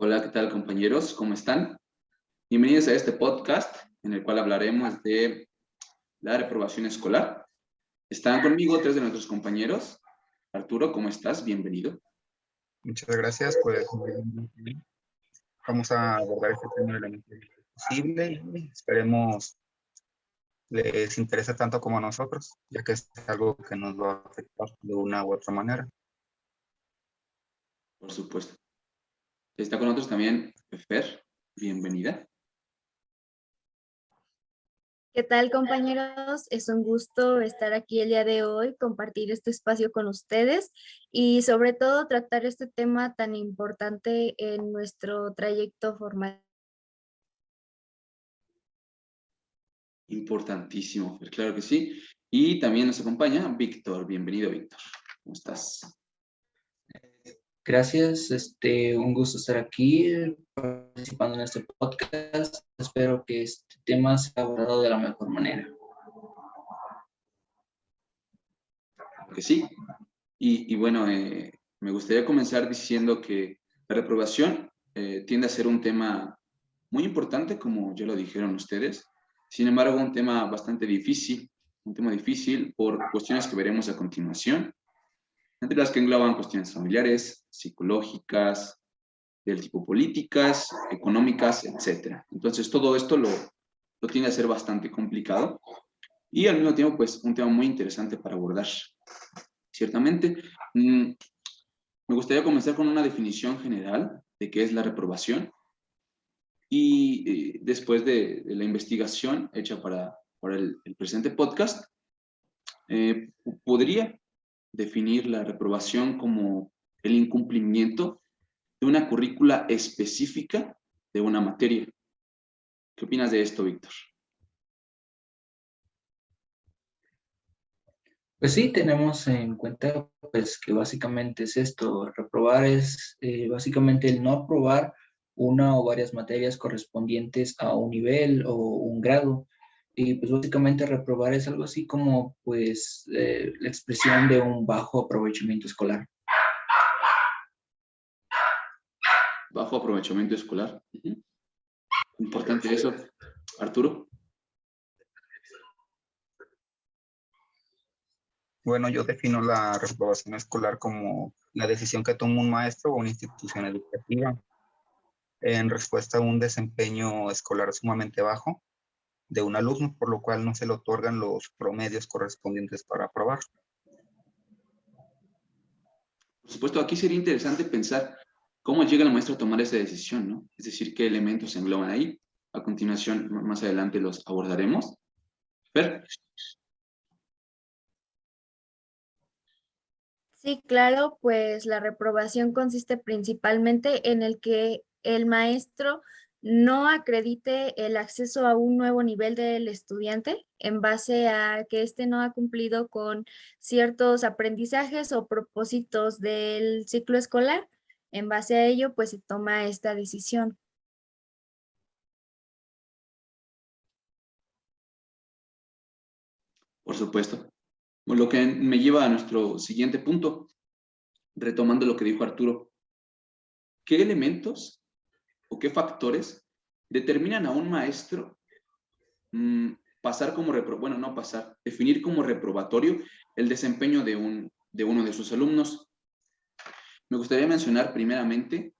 Hola, ¿qué tal compañeros? ¿Cómo están? Bienvenidos a este podcast en el cual hablaremos de la reprobación escolar. Están conmigo tres de nuestros compañeros. Arturo, ¿cómo estás? Bienvenido. Muchas gracias, pues vamos a abordar este tema de la manera posible y esperemos les interese tanto como a nosotros, ya que es algo que nos va a afectar de una u otra manera. Por supuesto. Está con nosotros también Fer. Bienvenida. ¿Qué tal, compañeros? Es un gusto estar aquí el día de hoy, compartir este espacio con ustedes y sobre todo tratar este tema tan importante en nuestro trayecto formal. Importantísimo, Fer, claro que sí. Y también nos acompaña Víctor. Bienvenido, Víctor. ¿Cómo estás? Gracias, un gusto estar aquí participando en este podcast. Espero que este tema sea abordado de la mejor manera. Claro que sí. Y bueno, me gustaría comenzar diciendo que la reprobación tiende a ser un tema muy importante, como ya lo dijeron ustedes. Sin embargo, un tema bastante difícil, un tema difícil por cuestiones que veremos a continuación, entre las que engloban cuestiones familiares, psicológicas, del tipo políticas, económicas, etcétera. Entonces, todo esto lo tiende a ser bastante complicado y al mismo tiempo, pues, un tema muy interesante para abordar. Ciertamente, me gustaría comenzar con una definición general de qué es la reprobación y después de la investigación hecha para el presente podcast, podría definir la reprobación como el incumplimiento de una currícula específica de una materia. ¿Qué opinas de esto, Víctor? Pues sí, tenemos en cuenta pues que básicamente es esto. Reprobar es básicamente el no aprobar una o varias materias correspondientes a un nivel o un grado. Y pues básicamente reprobar es algo así como pues la expresión de un bajo aprovechamiento escolar. Bajo aprovechamiento escolar. Importante eso. Arturo. Bueno, yo defino la reprobación escolar como la decisión que toma un maestro o una institución educativa en respuesta a un desempeño escolar sumamente bajo de un alumno, por lo cual no se le otorgan los promedios correspondientes para aprobar. Por supuesto, aquí sería interesante pensar cómo llega el maestro a tomar esa decisión, ¿no? Es decir, qué elementos se engloban ahí. A continuación, más adelante los abordaremos. Fer. Sí, claro, pues la reprobación consiste principalmente en el que el maestro no acredite el acceso a un nuevo nivel del estudiante en base a que éste no ha cumplido con ciertos aprendizajes o propósitos del ciclo escolar. En base a ello, pues se toma esta decisión. Por supuesto. Lo que me lleva a nuestro siguiente punto, retomando lo que dijo Arturo. ¿Qué elementos o qué factores determinan a un maestro pasar como bueno, no pasar, definir como reprobatorio el desempeño de uno de sus alumnos? Me gustaría mencionar primeramente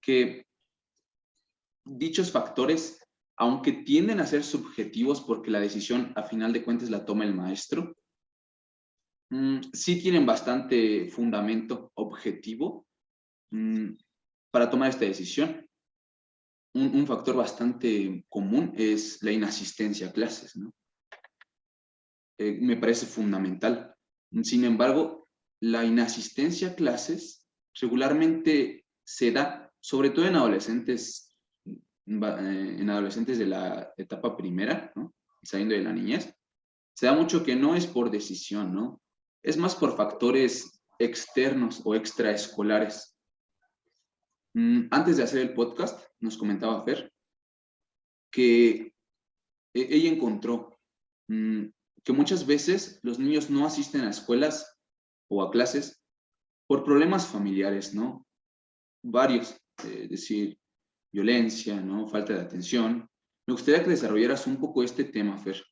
que dichos factores, aunque tienden a ser subjetivos porque la decisión a final de cuentas la toma el maestro, sí tienen bastante fundamento objetivo para tomar esta decisión. Un factor bastante común es la inasistencia a clases, ¿no? Me parece fundamental. Sin embargo, la inasistencia a clases regularmente se da, sobre todo en adolescentes de la etapa primera, ¿no? Saliendo de la niñez, se da mucho que no es por decisión, ¿no? Es más por factores externos o extraescolares. Antes de hacer el podcast, nos comentaba Fer que ella encontró que muchas veces los niños no asisten a escuelas o a clases por problemas familiares, ¿no? Varios, es decir, violencia, ¿no? Falta de atención. Me gustaría que desarrollaras un poco este tema, Fer.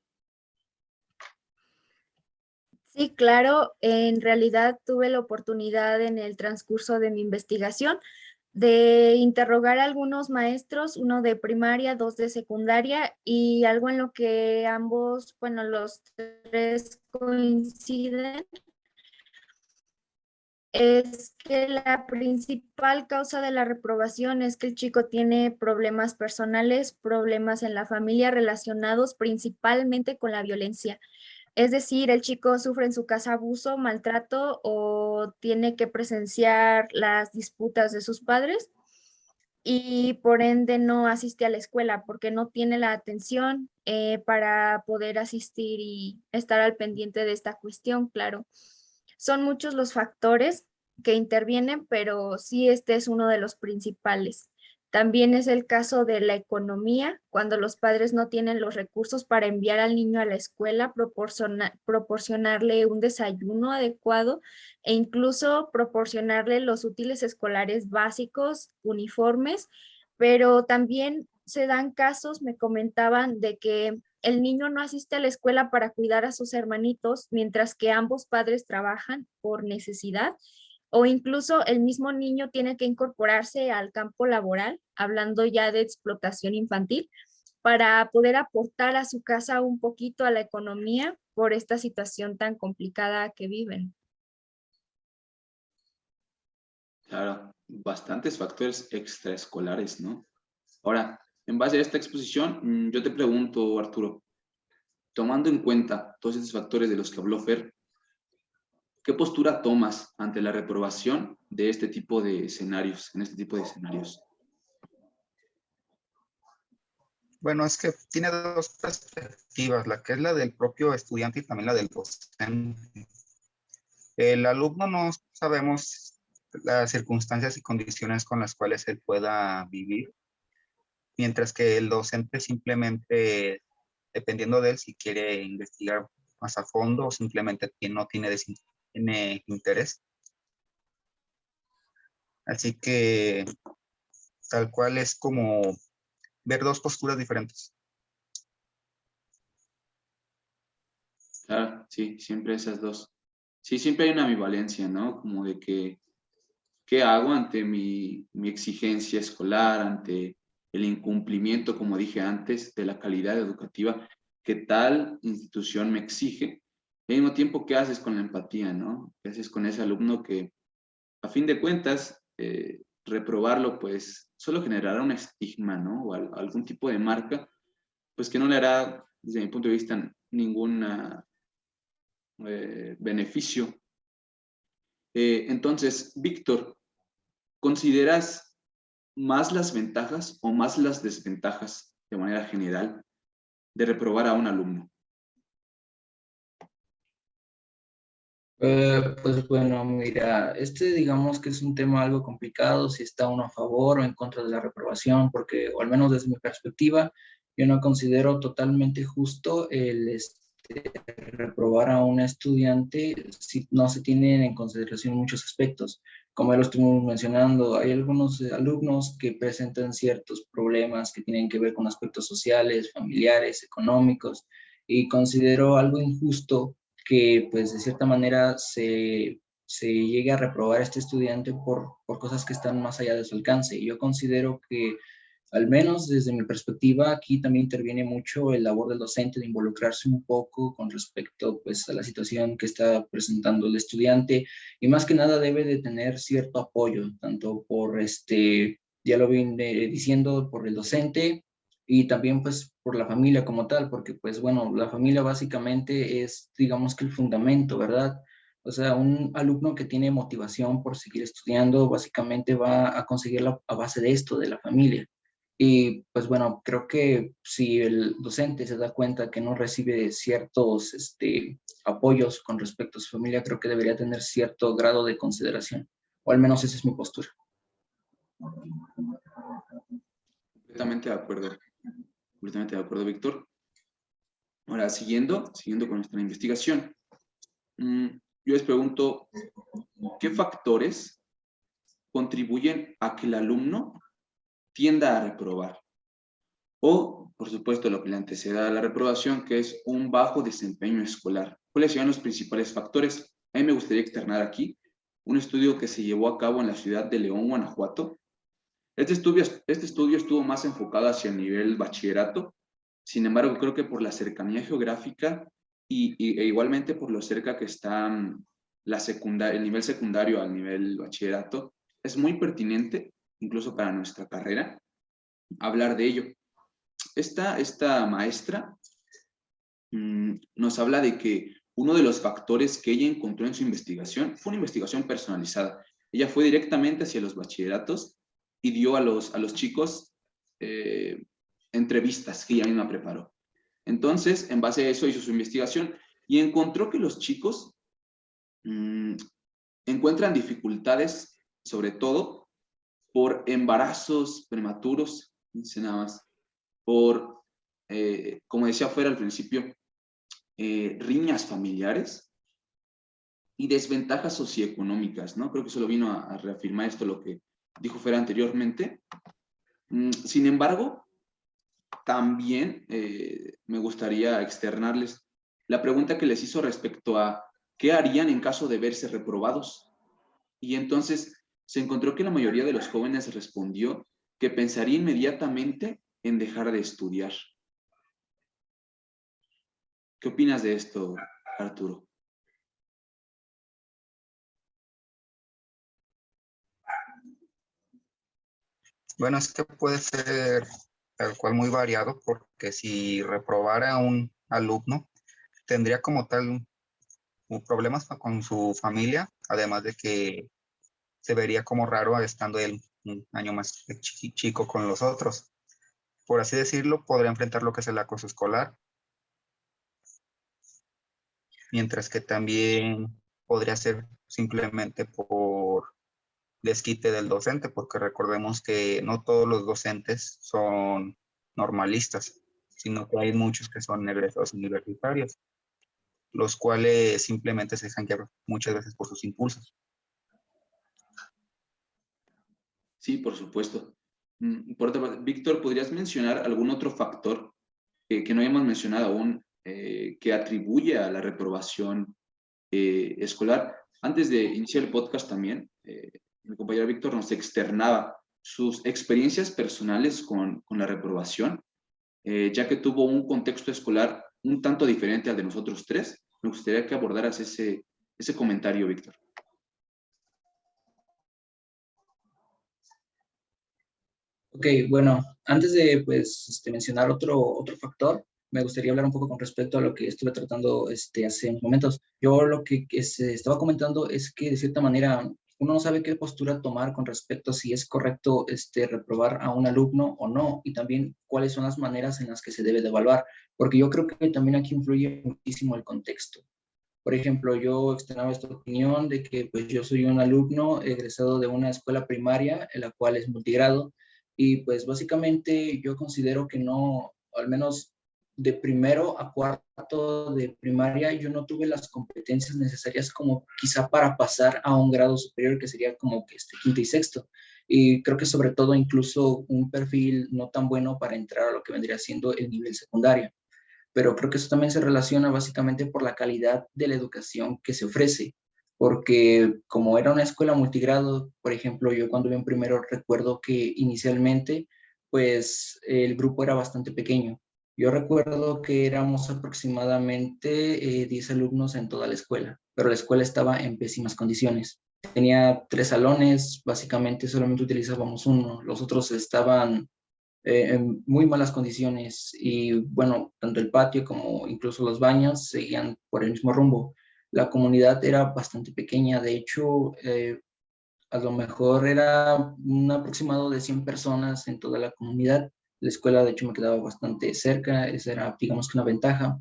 Sí, claro, en realidad tuve la oportunidad en el transcurso de mi investigación de interrogar a algunos maestros, uno de primaria, dos de secundaria, y algo en lo que ambos, bueno, los tres coinciden, es que la principal causa de la reprobación es que el chico tiene problemas personales, problemas en la familia relacionados principalmente con la violencia. Es decir, el chico sufre en su casa abuso, maltrato o tiene que presenciar las disputas de sus padres y por ende no asiste a la escuela porque no tiene la atención para poder asistir y estar al pendiente de esta cuestión, claro. Son muchos los factores que intervienen, pero sí este es uno de los principales. También es el caso de la economía, cuando los padres no tienen los recursos para enviar al niño a la escuela, proporcionarle un desayuno adecuado e incluso proporcionarle los útiles escolares básicos, uniformes, pero también se dan casos, me comentaban, de que el niño no asiste a la escuela para cuidar a sus hermanitos, mientras que ambos padres trabajan por necesidad, o incluso el mismo niño tiene que incorporarse al campo laboral, hablando ya de explotación infantil, para poder aportar a su casa un poquito a la economía por esta situación tan complicada que viven. Claro, bastantes factores extraescolares, ¿no? Ahora, en base a esta exposición, yo te pregunto, Arturo, tomando en cuenta todos estos factores de los que habló Fer, ¿qué postura tomas ante la reprobación de este tipo de escenarios, en este tipo de escenarios? Bueno, es que tiene dos perspectivas, la que es la del propio estudiante y también la del docente. El alumno no sabemos las circunstancias y condiciones con las cuales él pueda vivir, mientras que el docente simplemente, dependiendo de él, si quiere investigar más a fondo o simplemente no tiene interés. Así que tal cual es como ver dos posturas diferentes. Claro, sí, siempre esas dos. Sí, siempre hay una ambivalencia, ¿no? Como de que, ¿qué hago ante mi exigencia escolar, ante el incumplimiento, como dije antes, de la calidad educativa que tal institución me exige? Y al mismo tiempo, ¿qué haces con la empatía, no? ¿Qué haces con ese alumno que, a fin de cuentas, reprobarlo, pues, solo generará un estigma, ¿no? O algún tipo de marca, pues que no le hará, desde mi punto de vista, ninguna beneficio. Entonces, Víctor, ¿consideras más las ventajas o más las desventajas de manera general de reprobar a un alumno? Pues bueno, mira, digamos que es un tema algo complicado, si está uno a favor o en contra de la reprobación, porque, o al menos desde mi perspectiva, yo no considero totalmente justo el reprobar a un estudiante si no se tienen en consideración muchos aspectos. Como ya lo estuvimos mencionando, hay algunos alumnos que presentan ciertos problemas que tienen que ver con aspectos sociales, familiares, económicos, y considero algo injusto que pues de cierta manera se llegue a reprobar a este estudiante por cosas que están más allá de su alcance. Y yo considero que, al menos desde mi perspectiva, aquí también interviene mucho el labor del docente de involucrarse un poco con respecto pues a la situación que está presentando el estudiante, y más que nada debe de tener cierto apoyo, tanto por ya lo vine diciendo, por el docente, y también pues por la familia como tal, porque pues bueno, la familia básicamente es, digamos que el fundamento, ¿verdad? O sea, un alumno que tiene motivación por seguir estudiando básicamente va a conseguirla a base de esto, de la familia. Y pues bueno, creo que si el docente se da cuenta que no recibe ciertos apoyos con respecto a su familia, creo que debería tener cierto grado de consideración, o al menos esa es mi postura. Completamente de acuerdo. Completamente de acuerdo, Víctor. Ahora, siguiendo con nuestra investigación, yo les pregunto, ¿qué factores contribuyen a que el alumno tienda a reprobar. O, por supuesto, lo que le antecede a la reprobación, que es un bajo desempeño escolar. ¿Cuáles serían los principales factores? A mí me gustaría externar aquí un estudio que se llevó a cabo en la ciudad de León, Guanajuato. Este estudio estuvo más enfocado hacia el nivel bachillerato. Sin embargo, creo que por la cercanía geográfica e igualmente por lo cerca que está el nivel secundario al nivel bachillerato, es muy pertinente, incluso para nuestra carrera, hablar de ello. Esta maestra nos habla de que uno de los factores que ella encontró en su investigación fue una investigación personalizada. Ella fue directamente hacia los bachilleratos y dio a los chicos entrevistas que ella misma preparó. Entonces, en base a eso hizo su investigación y encontró que los chicos encuentran dificultades, sobre todo por embarazos prematuros, dice nada más, por, como decía fuera al principio, riñas familiares y desventajas socioeconómicas, ¿no? Creo que solo vino a reafirmar esto lo que dijo fuera anteriormente. Sin embargo, también me gustaría externarles la pregunta que les hizo respecto a qué harían en caso de verse reprobados. Y entonces se encontró que la mayoría de los jóvenes respondió que pensaría inmediatamente en dejar de estudiar. ¿Qué opinas de esto, Arturo? Bueno, es que puede ser tal cual muy variado, porque si reprobara a un alumno, tendría como tal problemas con su familia, además de que se vería como raro estando él un año más chico con los otros. Por así decirlo, podría enfrentar lo que es el acoso escolar, mientras que también podría ser simplemente por desquite del docente, porque recordemos que no todos los docentes son normalistas, sino que hay muchos que son egresados universitarios, los cuales simplemente se dejan llevar muchas veces por sus impulsos. Sí, por supuesto. Por otra parte, Víctor, ¿podrías mencionar algún otro factor que no hayamos mencionado aún que atribuye a la reprobación escolar? Antes de iniciar el podcast también, mi compañero Víctor nos externaba sus experiencias personales con la reprobación, ya que tuvo un contexto escolar un tanto diferente al de nosotros tres. Me gustaría que abordaras ese comentario, Víctor. Ok, bueno, antes de pues, mencionar otro factor, me gustaría hablar un poco con respecto a lo que estuve tratando hace unos momentos. Yo lo que se estaba comentando es que de cierta manera uno no sabe qué postura tomar con respecto a si es correcto reprobar a un alumno o no, y también cuáles son las maneras en las que se debe de evaluar, porque yo creo que también aquí influye muchísimo el contexto. Por ejemplo, yo externaba esta opinión de que pues yo soy un alumno egresado de una escuela primaria, en la cual es multigrado, y pues básicamente yo considero que no, al menos de primero a cuarto de primaria, yo no tuve las competencias necesarias como quizá para pasar a un grado superior, que sería como que quinto y sexto. Y creo que sobre todo incluso un perfil no tan bueno para entrar a lo que vendría siendo el nivel secundario, pero creo que eso también se relaciona básicamente por la calidad de la educación que se ofrece, porque como era una escuela multigrado, por ejemplo, yo cuando vi en primero recuerdo que inicialmente, pues el grupo era bastante pequeño. Yo recuerdo que éramos aproximadamente 10 alumnos en toda la escuela, pero la escuela estaba en pésimas condiciones. Tenía 3 salones, básicamente solamente utilizábamos uno, los otros estaban en muy malas condiciones y bueno, tanto el patio como incluso los baños seguían por el mismo rumbo. La comunidad era bastante pequeña, de hecho, a lo mejor era un aproximado de 100 personas en toda la comunidad. La escuela, de hecho, me quedaba bastante cerca, esa era, digamos que una ventaja.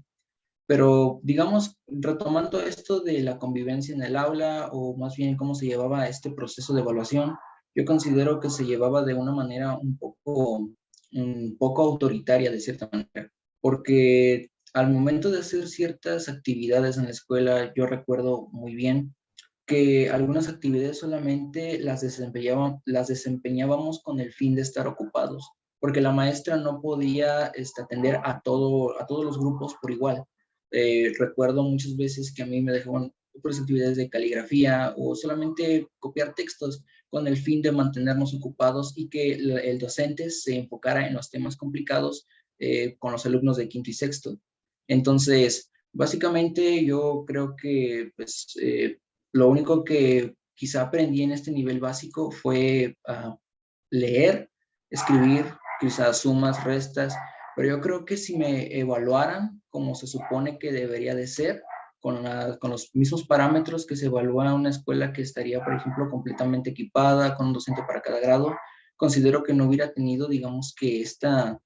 Pero, digamos, retomando esto de la convivencia en el aula, o más bien cómo se llevaba este proceso de evaluación, yo considero que se llevaba de una manera un poco autoritaria, de cierta manera, porque al momento de hacer ciertas actividades en la escuela, yo recuerdo muy bien que algunas actividades solamente las desempeñábamos con el fin de estar ocupados, porque la maestra no podía atender a todos los grupos por igual. Recuerdo muchas veces que a mí me dejaban otras actividades de caligrafía o solamente copiar textos con el fin de mantenernos ocupados y que el docente se enfocara en los temas complicados con los alumnos de quinto y sexto. Entonces, básicamente yo creo que pues, lo único que quizá aprendí en este nivel básico fue leer, escribir, quizás sumas, restas, pero yo creo que si me evaluaran como se supone que debería de ser, con los mismos parámetros que se evalúa una escuela que estaría, por ejemplo, completamente equipada, con un docente para cada grado, considero que no hubiera tenido, digamos, que esta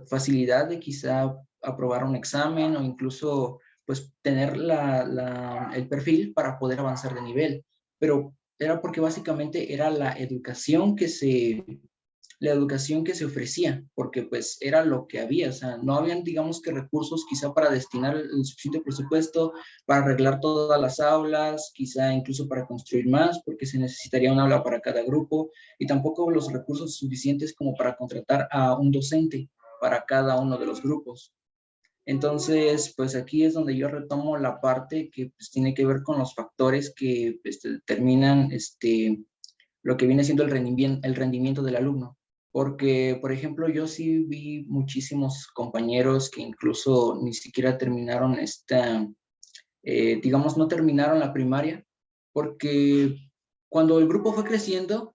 facilidad de quizá aprobar un examen o incluso pues tener el perfil para poder avanzar de nivel. Pero era porque básicamente era la educación que se ofrecía, porque pues era lo que había, o sea, no habían, digamos que recursos quizá para destinar el suficiente presupuesto, para arreglar todas las aulas, quizá incluso para construir más, porque se necesitaría un aula para cada grupo, y tampoco los recursos suficientes como para contratar a un docente para cada uno de los grupos. Entonces, pues aquí es donde yo retomo la parte que pues, tiene que ver con los factores que determinan lo que viene siendo el rendimiento del alumno. Porque, por ejemplo, yo sí vi muchísimos compañeros que incluso ni siquiera terminaron digamos, no terminaron la primaria, porque cuando el grupo fue creciendo,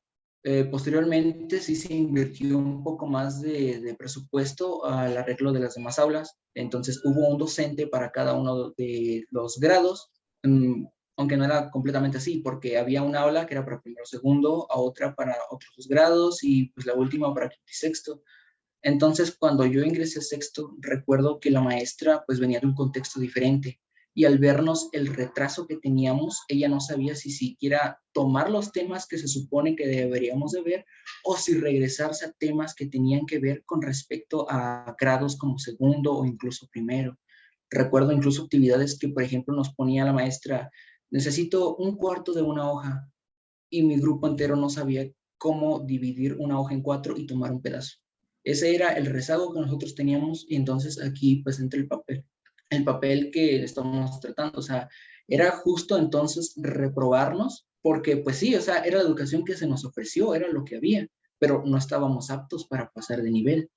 posteriormente sí se invirtió un poco más de presupuesto al arreglo de las demás aulas. Entonces hubo un docente para cada uno de los grados, aunque no era completamente así, porque había una aula que era para primero segundo, a otra para otros 2 grados y pues la última para quinto y sexto. Entonces, cuando yo ingresé a sexto, recuerdo que la maestra pues venía de un contexto diferente y al vernos el retraso que teníamos, ella no sabía si siquiera tomar los temas que se supone que deberíamos de ver o si regresarse a temas que tenían que ver con respecto a grados como segundo o incluso primero. Recuerdo incluso actividades que, por ejemplo, nos ponía la maestra, necesito un cuarto de una hoja y mi grupo entero no sabía cómo dividir una hoja en 4 y tomar un pedazo. Ese era el rezago que nosotros teníamos y entonces aquí pues entra el papel que estamos tratando, o sea, era justo entonces reprobarnos porque pues sí, o sea, era la educación que se nos ofreció, era lo que había, pero no estábamos aptos para pasar de nivel.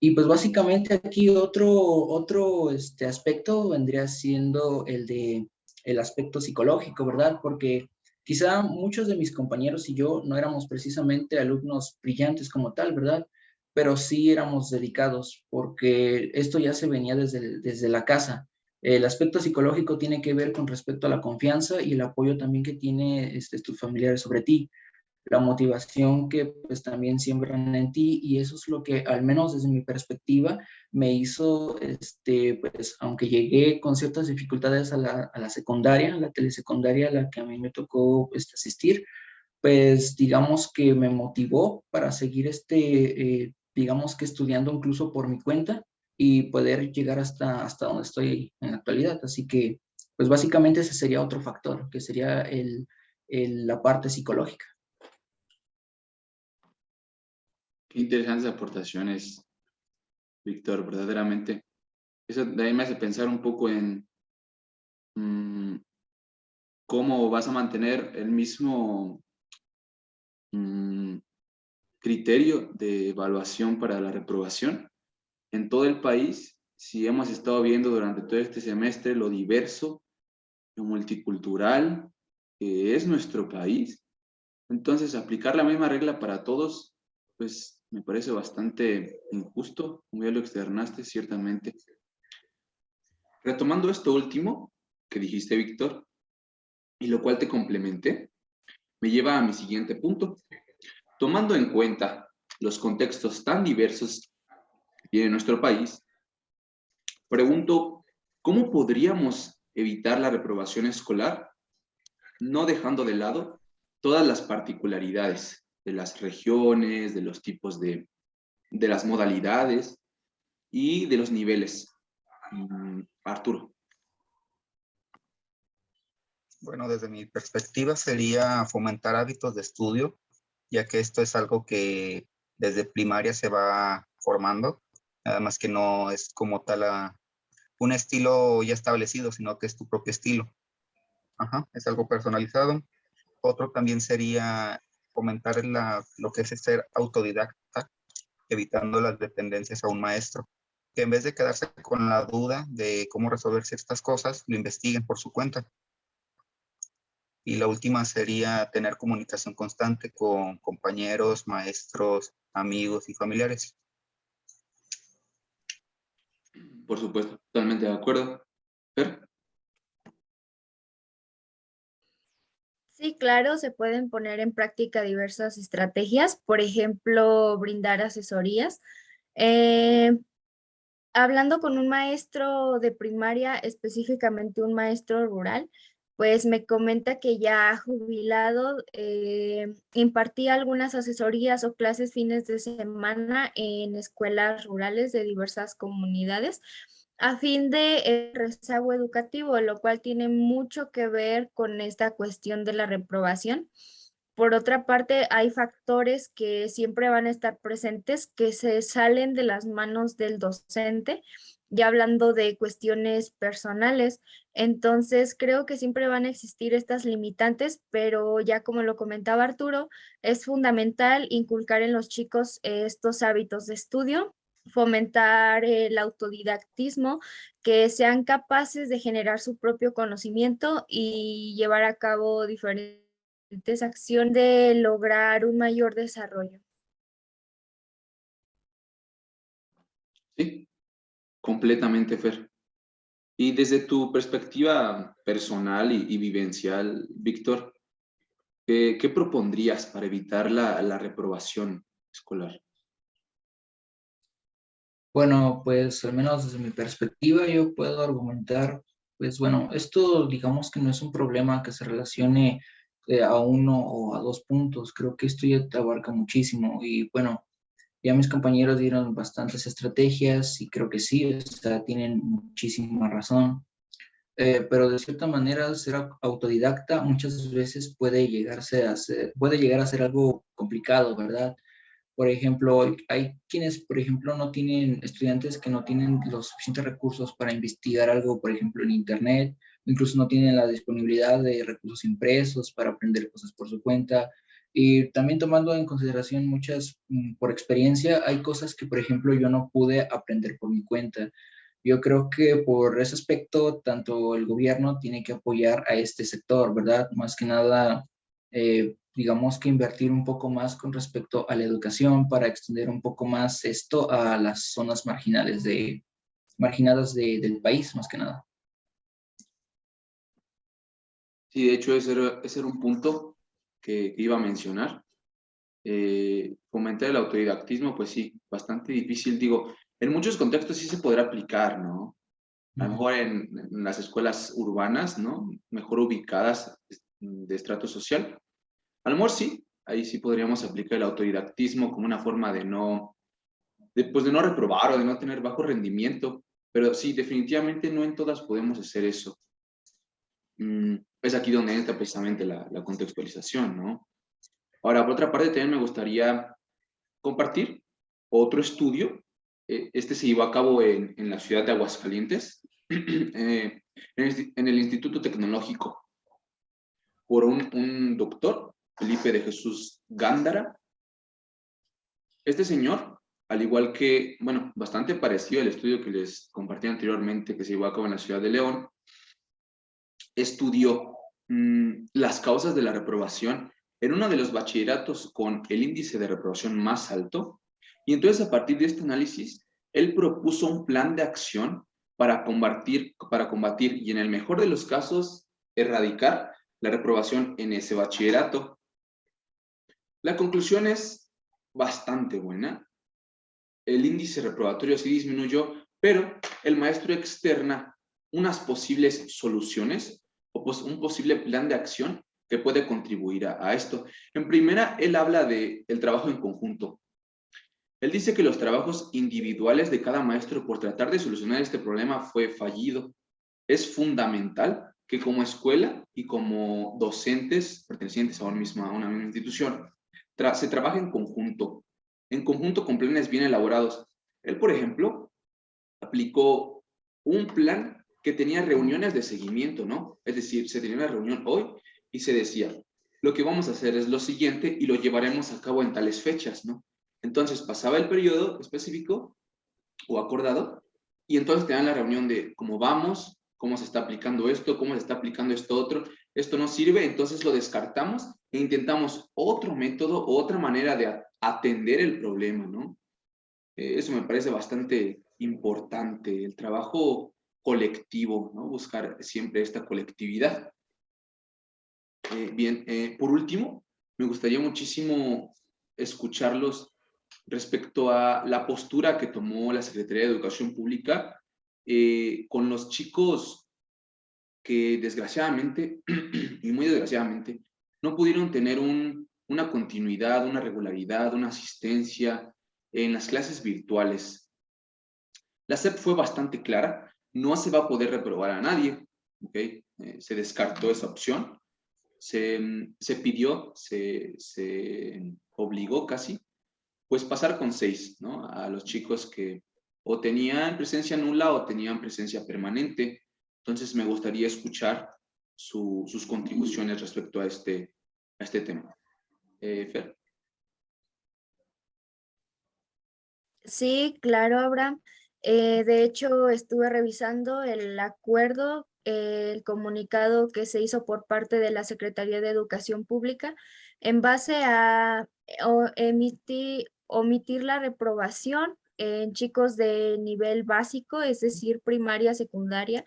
Y pues básicamente aquí otro aspecto vendría siendo el aspecto psicológico, ¿verdad? Porque quizá muchos de mis compañeros y yo no éramos precisamente alumnos brillantes como tal, ¿verdad? Pero sí éramos dedicados, porque esto ya se venía desde la casa. El aspecto psicológico tiene que ver con respecto a la confianza y el apoyo también que tiene tus familiares sobre ti, la motivación que pues también siembran en ti y eso es lo que al menos desde mi perspectiva me hizo, pues aunque llegué con ciertas dificultades a la secundaria, a la telesecundaria a la que a mí me tocó asistir, pues digamos que me motivó para seguir digamos que estudiando incluso por mi cuenta y poder llegar hasta donde estoy en la actualidad. Así que pues básicamente ese sería otro factor, que sería la parte psicológica. Qué interesantes aportaciones, Víctor, verdaderamente. Eso de ahí me hace pensar un poco en cómo vas a mantener el mismo criterio de evaluación para la reprobación en todo el país, si hemos estado viendo durante todo este semestre lo diverso, lo multicultural que es nuestro país. Entonces, aplicar la misma regla para todos, pues me parece bastante injusto, como ya lo externaste, ciertamente. Retomando esto último que dijiste, Víctor, y lo cual te complementé, me lleva a mi siguiente punto. Tomando en cuenta los contextos tan diversos que tiene nuestro país, pregunto, ¿cómo podríamos evitar la reprobación escolar, no dejando de lado todas las particularidades de las regiones, de los tipos de las modalidades y de los niveles? Arturo. Bueno, desde mi perspectiva sería fomentar hábitos de estudio, ya que esto es algo que desde primaria se va formando, nada más que no es como tal un estilo ya establecido, sino que es tu propio estilo. Ajá, es algo personalizado. Otro también sería fomentar lo que es ser autodidacta, evitando las dependencias a un maestro, que en vez de quedarse con la duda de cómo resolver ciertas cosas, lo investiguen por su cuenta. Y la última sería tener comunicación constante con compañeros, maestros, amigos y familiares. Por supuesto, totalmente de acuerdo. Fer. Sí, claro, se pueden poner en práctica diversas estrategias, por ejemplo, brindar asesorías. Eh, Hablando con un maestro de primaria, específicamente un maestro rural, pues me comenta que ya jubilado, impartía algunas asesorías o clases fines de semana en escuelas rurales de diversas comunidades a fin de rezago educativo, lo cual tiene mucho que ver con esta cuestión de la reprobación. Por otra parte, hay factores que siempre van a estar presentes que se salen de las manos del docente, ya hablando de cuestiones personales. Entonces, creo que siempre van a existir estas limitantes, pero ya como lo comentaba Arturo, es fundamental inculcar en los chicos estos hábitos de estudio, fomentar el autodidactismo, que sean capaces de generar su propio conocimiento y llevar a cabo diferentes acciones de lograr un mayor desarrollo. Sí, completamente, Fer. Y desde tu perspectiva personal y vivencial, Víctor, ¿qué propondrías para evitar la reprobación escolar? Bueno, pues al menos desde mi perspectiva yo puedo argumentar, pues bueno, esto digamos que no es un problema que se relacione a uno o a dos puntos, creo que esto ya te abarca muchísimo y bueno, ya mis compañeros dieron bastantes estrategias y creo que sí, o sea, tienen muchísima razón. Pero de cierta manera ser autodidacta muchas veces puede llegar a ser algo complicado, ¿verdad? Por ejemplo, hay quienes, por ejemplo, no tienen, estudiantes que no tienen los suficientes recursos para investigar algo, por ejemplo, en Internet, incluso no tienen la disponibilidad de recursos impresos para aprender cosas por su cuenta. Y también tomando en consideración muchas, por experiencia, hay cosas que, por ejemplo, yo no pude aprender por mi cuenta. Yo creo que por ese aspecto, tanto el gobierno tiene que apoyar a este sector, ¿verdad? Más que nada, digamos que invertir un poco más con respecto a la educación para extender un poco más esto a las zonas marginadas del país, más que nada. Sí, de hecho, ese era un punto que iba a mencionar. Fomentar el autodidactismo, pues sí, bastante difícil. Digo, en muchos contextos sí se podrá aplicar, ¿no? A lo mejor en las escuelas urbanas, ¿no? Mejor ubicadas de estrato social. A lo mejor sí, ahí sí podríamos aplicar el autodidactismo como una forma pues de no reprobar o de no tener bajo rendimiento. Pero sí, definitivamente no en todas podemos hacer eso. Es aquí donde entra precisamente la contextualización, ¿no? Ahora, por otra parte, también me gustaría compartir otro estudio. Este se llevó a cabo en la ciudad de Aguascalientes, en el Instituto Tecnológico, por un doctor, Felipe de Jesús Gándara. Este señor, al igual que, bueno, bastante parecido al estudio que les compartí anteriormente, que se llevó a cabo en la ciudad de León, estudió las causas de la reprobación en uno de los bachilleratos con el índice de reprobación más alto. Y entonces, a partir de este análisis, él propuso un plan de acción para combatir y, en el mejor de los casos, erradicar la reprobación en ese bachillerato. La conclusión es bastante buena. El índice reprobatorio sí disminuyó, pero el maestro externa unas posibles soluciones o pues un posible plan de acción que puede contribuir a esto. En primera, él habla del trabajo en conjunto. Él dice que los trabajos individuales de cada maestro por tratar de solucionar este problema fue fallido. Es fundamental que como escuela y como docentes pertenecientes a una misma institución, se trabaja en conjunto con planes bien elaborados. Él, por ejemplo, aplicó un plan que tenía reuniones de seguimiento, ¿no? Es decir, se tenía una reunión hoy y se decía, lo que vamos a hacer es lo siguiente y lo llevaremos a cabo en tales fechas, ¿no? Entonces pasaba el periodo específico o acordado y entonces te dan la reunión de cómo vamos, cómo se está aplicando esto, cómo se está aplicando esto otro, esto no sirve, entonces lo descartamos e intentamos otro método, otra manera de atender el problema, ¿no? Eso me parece bastante importante, el trabajo colectivo, ¿no? Buscar siempre esta colectividad. Bien, por último, me gustaría muchísimo escucharlos respecto a la postura que tomó la Secretaría de Educación Pública con los chicos que desgraciadamente, y muy desgraciadamente, no pudieron tener una continuidad, una regularidad, una asistencia en las clases virtuales. La SEP fue bastante clara, no se va a poder reprobar a nadie, ¿ok? Se descartó esa opción, se pidió, se obligó casi, pues pasar con 6, ¿no? A los chicos que o tenían presencia nula o tenían presencia permanente. Entonces me gustaría escuchar sus contribuciones respecto a este tema. Fer. Sí, claro, Abraham. De hecho, estuve revisando el acuerdo, el comunicado que se hizo por parte de la Secretaría de Educación Pública en base a omitir la reprobación en chicos de nivel básico, es decir, primaria, secundaria,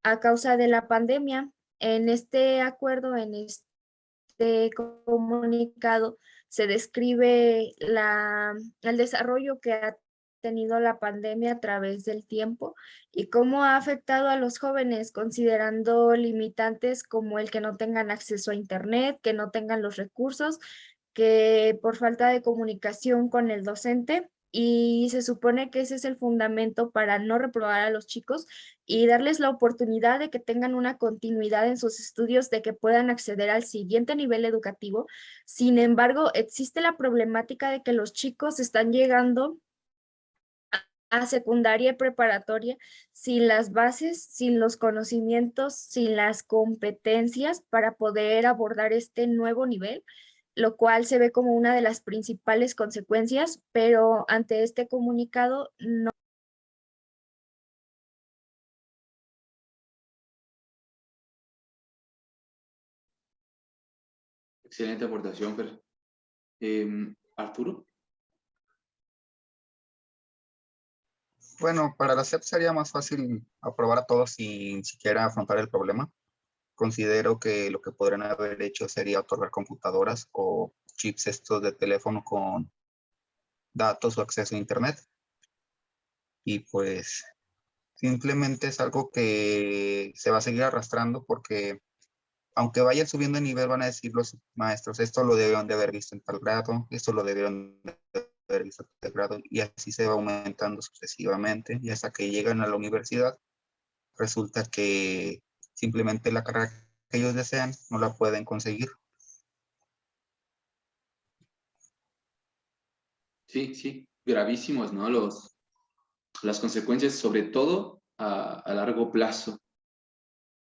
a causa de la pandemia. En este acuerdo, en este comunicado, se describe el desarrollo que ha tenido la pandemia a través del tiempo y cómo ha afectado a los jóvenes, considerando limitantes como el que no tengan acceso a Internet, que no tengan los recursos, que por falta de comunicación con el docente. Y se supone que ese es el fundamento para no reprobar a los chicos y darles la oportunidad de que tengan una continuidad en sus estudios, de que puedan acceder al siguiente nivel educativo. Sin embargo, existe la problemática de que los chicos están llegando a secundaria y preparatoria sin las bases, sin los conocimientos, sin las competencias para poder abordar este nuevo nivel, lo cual se ve como una de las principales consecuencias, pero ante este comunicado no. Excelente aportación, Fer. Arturo. Bueno, para la SEP sería más fácil aprobar a todos sin siquiera afrontar el problema. Considero que lo que podrían haber hecho sería otorgar computadoras o chips estos de teléfono con datos o acceso a Internet. Y pues simplemente es algo que se va a seguir arrastrando porque aunque vayan subiendo de nivel van a decir los maestros, esto lo debieron de haber visto en tal grado, esto lo debieron de haber visto en tal grado, y así se va aumentando sucesivamente y hasta que llegan a la universidad resulta que simplemente la carrera que ellos desean no la pueden conseguir. Sí, sí, gravísimos, ¿no? Las consecuencias, sobre todo a largo plazo.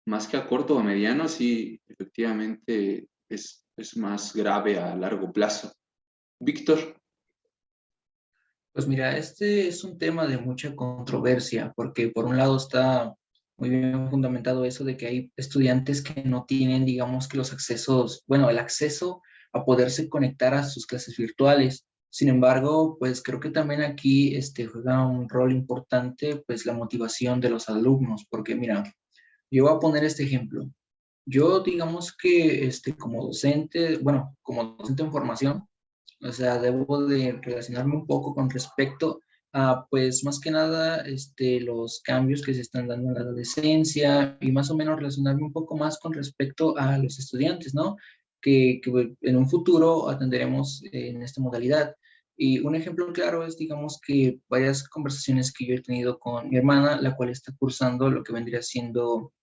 Más que a corto o mediano, sí, efectivamente es más grave a largo plazo. Víctor. Pues mira, este es un tema de mucha controversia, porque por un lado está muy bien fundamentado eso de que hay estudiantes que no tienen, digamos que los accesos, bueno, el acceso a poderse conectar a sus clases virtuales. Sin embargo, pues creo que también aquí juega un rol importante, pues la motivación de los alumnos, porque mira, yo voy a poner este ejemplo. Yo, digamos que como docente, bueno, como docente en formación, o sea, debo de relacionarme un poco con respecto a, pues, más que nada, los cambios que se están dando en la adolescencia y más o menos relacionarme un poco más con respecto a los estudiantes, ¿no? Que en un futuro atenderemos en esta modalidad. Y un ejemplo claro es, digamos, que varias conversaciones que yo he tenido con mi hermana, la cual está cursando lo que vendría siendo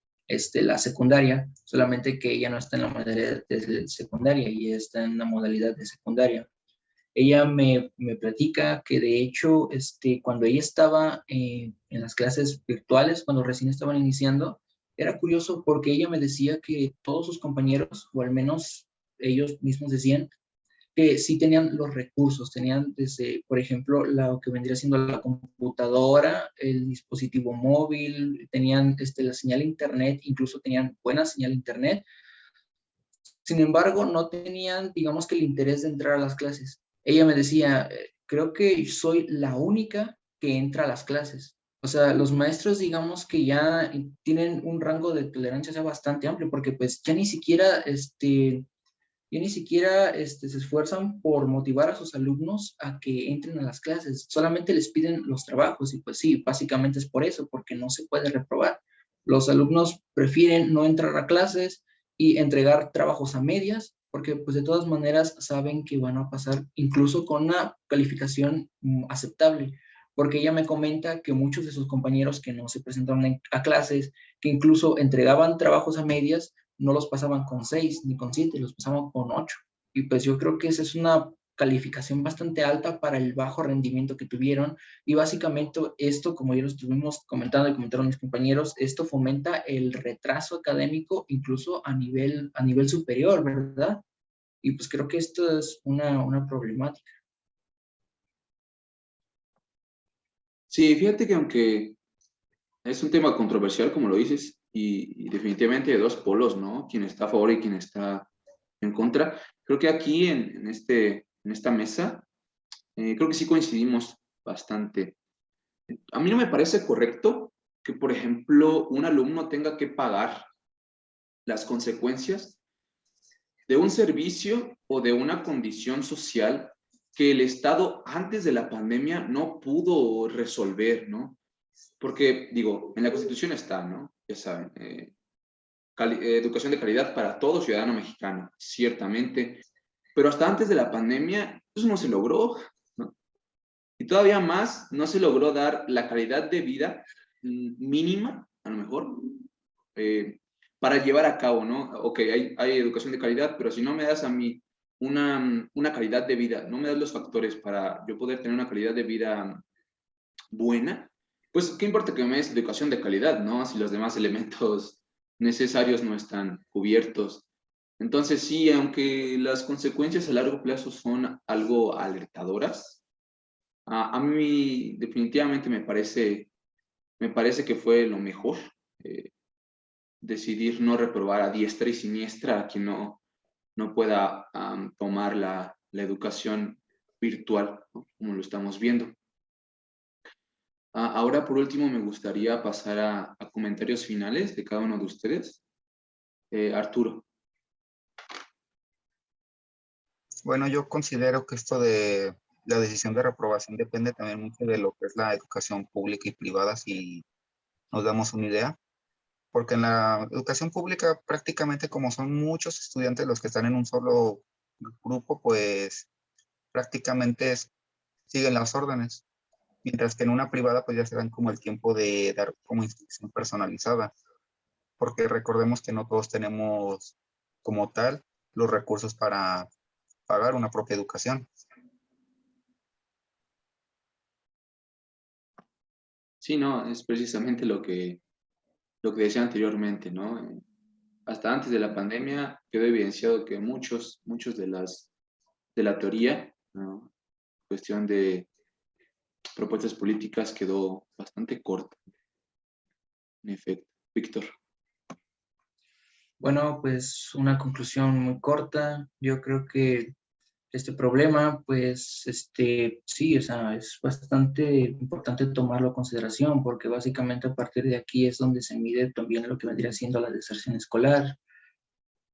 la secundaria, solamente que ella no está en la modalidad de secundaria y está en la modalidad de secundaria. Ella me platica que de hecho, cuando ella estaba en las clases virtuales, cuando recién estaban iniciando, era curioso porque ella me decía que todos sus compañeros, o al menos ellos mismos decían, que sí tenían los recursos, tenían desde, por ejemplo, lo que vendría siendo la computadora, el dispositivo móvil, tenían la señal internet, incluso tenían buena señal internet. Sin embargo, no tenían, digamos que el interés de entrar a las clases. Ella me decía, creo que soy la única que entra a las clases. O sea, los maestros, digamos que ya tienen un rango de tolerancia ya bastante amplio, porque pues ya ni siquiera, se esfuerzan por motivar a sus alumnos a que entren a las clases. Solamente les piden los trabajos y pues sí, básicamente es por eso, porque no se puede reprobar. Los alumnos prefieren no entrar a clases y entregar trabajos a medias, porque pues de todas maneras saben que van a pasar incluso con una calificación aceptable, porque ella me comenta que muchos de sus compañeros que no se presentaron a clases, que incluso entregaban trabajos a medias, no los pasaban con 6 ni con 7, los pasaban con 8. Y pues yo creo que esa es una calificación bastante alta para el bajo rendimiento que tuvieron. Y básicamente esto, como ya lo estuvimos comentando y comentaron mis compañeros, esto fomenta el retraso académico incluso a nivel superior, ¿verdad? Y pues creo que esto es una problemática. Sí, fíjate que aunque es un tema controversial, como lo dices, y definitivamente de dos polos, ¿no? Quien está a favor y quien está en contra. Creo que aquí en esta mesa, creo que sí coincidimos bastante. A mí no me parece correcto que, por ejemplo, un alumno tenga que pagar las consecuencias de un servicio o de una condición social que el Estado antes de la pandemia no pudo resolver, ¿no? Porque, digo, en la Constitución está, ¿no? Ya saben, educación de calidad para todo ciudadano mexicano, ciertamente, pero hasta antes de la pandemia eso no se logró, ¿no? Y todavía más, no se logró dar la calidad de vida mínima, a lo mejor, eh, para llevar a cabo, ¿no? Ok, hay educación de calidad, pero si no me das a mí una calidad de vida, no me das los factores para yo poder tener una calidad de vida buena, pues qué importa que me des educación de calidad, ¿no? Si los demás elementos necesarios no están cubiertos. Entonces sí, aunque las consecuencias a largo plazo son algo alertadoras, a mí definitivamente me parece que fue lo mejor decidir no reprobar a diestra y siniestra a quien no pueda tomar la educación virtual, ¿no? Como lo estamos viendo. Ahora, por último, me gustaría pasar a comentarios finales de cada uno de ustedes. Arturo. Bueno, yo considero que esto de la decisión de reprobación depende también mucho de lo que es la educación pública y privada, si nos damos una idea, porque en la educación pública prácticamente como son muchos estudiantes los que están en un solo grupo, pues prácticamente siguen las órdenes, mientras que en una privada pues ya se dan como el tiempo de dar como instrucción personalizada, porque recordemos que no todos tenemos como tal los recursos para pagar una propia educación. Sí, no, es precisamente lo que decía anteriormente, ¿no? Hasta antes de la pandemia quedó evidenciado que muchos de la teoría, ¿no? Cuestión de propuestas políticas quedó bastante corta, en efecto. Víctor. Bueno, pues una conclusión muy corta. Yo creo que este problema, pues, sí, o sea, es bastante importante tomarlo en consideración porque básicamente a partir de aquí es donde se mide también lo que vendría siendo la deserción escolar.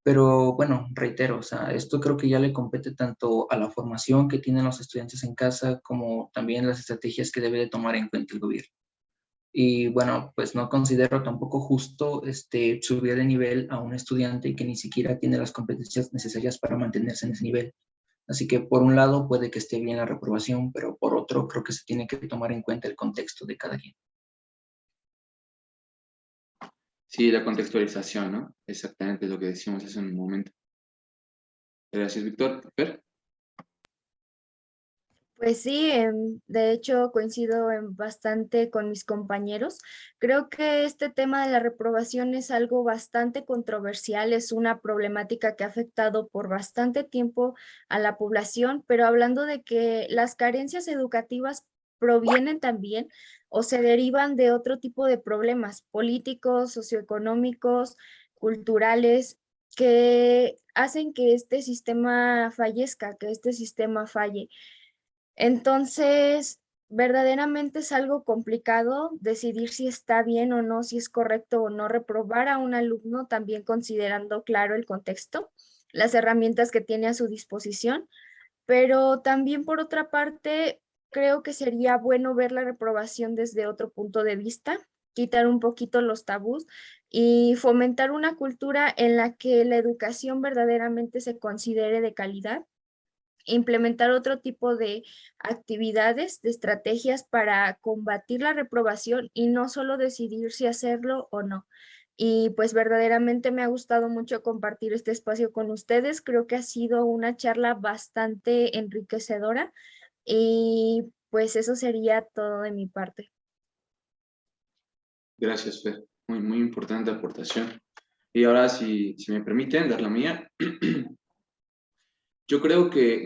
Pero bueno, reitero, o sea, esto creo que ya le compete tanto a la formación que tienen los estudiantes en casa como también las estrategias que debe de tomar en cuenta el gobierno. Y bueno, pues no considero tampoco justo subir de nivel a un estudiante que ni siquiera tiene las competencias necesarias para mantenerse en ese nivel. Así que por un lado puede que esté bien la reprobación, pero por otro creo que se tiene que tomar en cuenta el contexto de cada quien. Sí, la contextualización, ¿no? Exactamente lo que decíamos hace un momento. Gracias, Víctor. Fer. Pues sí, de hecho coincido en bastante con mis compañeros. Creo que este tema de la reprobación es algo bastante controversial, es una problemática que ha afectado por bastante tiempo a la población, pero hablando de que las carencias educativas provienen también o se derivan de otro tipo de problemas políticos, socioeconómicos, culturales, que hacen que este sistema fallezca, que este sistema falle. Entonces, verdaderamente es algo complicado decidir si está bien o no, si es correcto o no reprobar a un alumno, también considerando claro el contexto, las herramientas que tiene a su disposición, pero también por otra parte, creo que sería bueno ver la reprobación desde otro punto de vista, quitar un poquito los tabús y fomentar una cultura en la que la educación verdaderamente se considere de calidad, implementar otro tipo de actividades, de estrategias para combatir la reprobación y no solo decidir si hacerlo o no. Y pues verdaderamente me ha gustado mucho compartir este espacio con ustedes. Creo que ha sido una charla bastante enriquecedora y pues eso sería todo de mi parte. Gracias, Fer. Muy, muy importante aportación. Y ahora, si me permiten dar la mía, yo creo que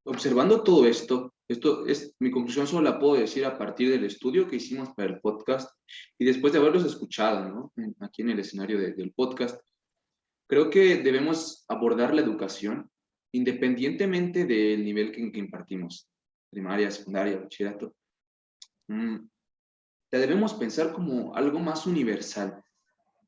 observando todo esto es mi conclusión, solo la puedo decir a partir del estudio que hicimos para el podcast y después de haberlos escuchado, ¿no? Aquí en el escenario del podcast. Creo que debemos abordar la educación independientemente del nivel que impartimos, primaria, secundaria, bachillerato. Mm, La debemos pensar como algo más universal,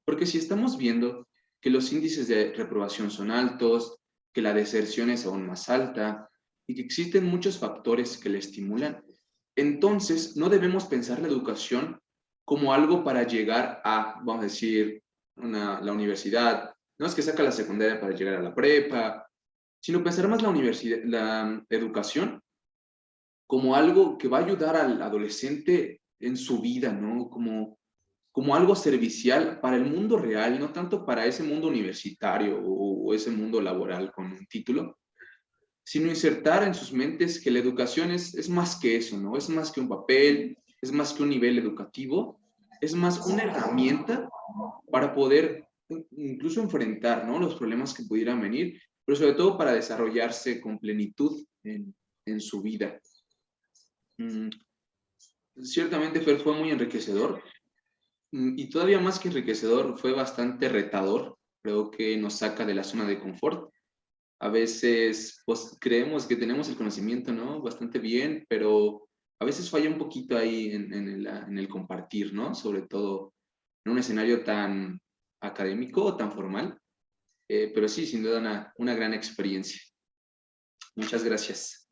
porque si estamos viendo que los índices de reprobación son altos, que la deserción es aún más alta y que existen muchos factores que le estimulan, entonces no debemos pensar la educación como algo para llegar a, vamos a decir, la universidad. No es que saca la secundaria para llegar a la prepa, sino pensar más la universidad, la educación como algo que va a ayudar al adolescente en su vida, ¿no? Como algo servicial para el mundo real, no tanto para ese mundo universitario o ese mundo laboral con un título, sino insertar en sus mentes que la educación es más que eso, ¿no? Es más que un papel, es más que un nivel educativo, es más una herramienta para poder incluso enfrentar, ¿no? Los problemas que pudieran venir, pero sobre todo para desarrollarse con plenitud en su vida. Ciertamente fue muy enriquecedor. Y todavía más que enriquecedor, fue bastante retador. Creo que nos saca de la zona de confort. A veces pues, creemos que tenemos el conocimiento, ¿no? Bastante bien, pero a veces falla un poquito ahí en el compartir, ¿no? Sobre todo en un escenario tan académico o tan formal. Pero sí, sin duda una gran experiencia. Muchas gracias.